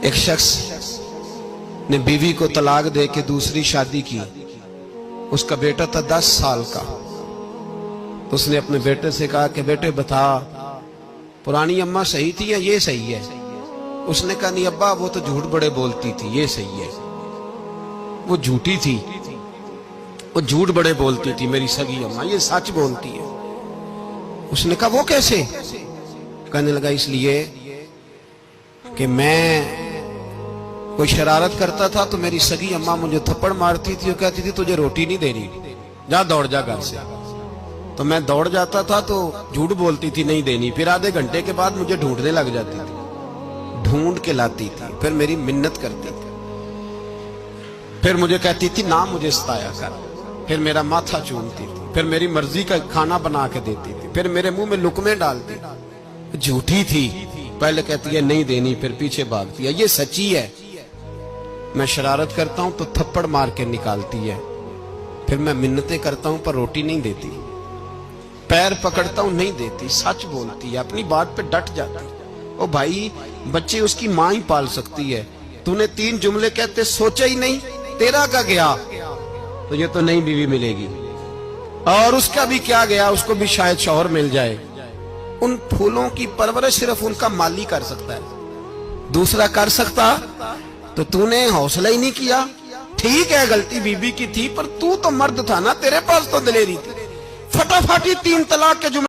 ایک شخص نے بیوی کو طلاق دے کے دوسری شادی کی. اس کا بیٹا تھا 10 سال کا. تو اس نے اپنے بیٹے سے کہا کہ بیٹے بتا پرانی اماں صحیح تھی یا یہ صحیح ہے؟ اس نے کہا نہیں ابا وہ تو جھوٹ بڑے بولتی تھی، یہ صحیح ہے. وہ جھوٹی تھی، وہ جھوٹ بڑے بولتی تھی میری سگی اماں، یہ سچ بولتی ہے. اس نے کہا وہ کیسے؟ کہنے لگا اس لیے کہ میں کوئی شرارت کرتا تھا تو میری سگی اماں مجھے تھپڑ مارتی تھی اور کہتی تھی تجھے روٹی نہیں دینی، جا دوڑ جا گھر سے. تو میں دوڑ جاتا تھا تو جھوٹ بولتی تھی نہیں دینی، پھر آدھے گھنٹے کے بعد مجھے ڈھونڈنے لگ جاتی تھی، ڈھونڈ کے لاتی تھی، پھر میری منت کرتی تھی، پھر مجھے کہتی تھی نہ مجھے ستایا کر، پھر میرا ماتھا چومتی تھی، پھر میری مرضی کا کھانا بنا کے دیتی تھی، پھر میرے منہ میں لقمے ڈالتی. جھوٹی تھی، پہلے کہتی ہے نہیں دینی پھر پیچھے بھاگتی ہے. یہ سچی ہے. میں شرارت کرتا ہوں تو تھپڑ مار کے نکالتی ہے، پھر میں منتیں کرتا ہوں پر روٹی نہیں دیتی، پیر پکڑتا ہوں نہیں دیتی. سچ بولتی ہے، اپنی بات پہ ڈٹ جاتی. او بھائی بچے اس کی ماں ہی پال سکتی ہے. تو نے 3 جملے کہتے سوچا ہی نہیں، تیرا کا گیا تو یہ تو نئی بیوی ملے گی، اور اس کا بھی کیا گیا، اس کو بھی شاید شوہر مل جائے. ان پھولوں کی پرورش صرف ان کا مالی کر سکتا ہے، دوسرا کر سکتا؟ تو نے حوصلہ ہی نہیں کیا. ٹھیک ہے غلطی بی بی کی تھی پر تو مرد تھا نا، تیرے پاس تو دلیری تھی. فٹافٹ 3 طلاق کے جملے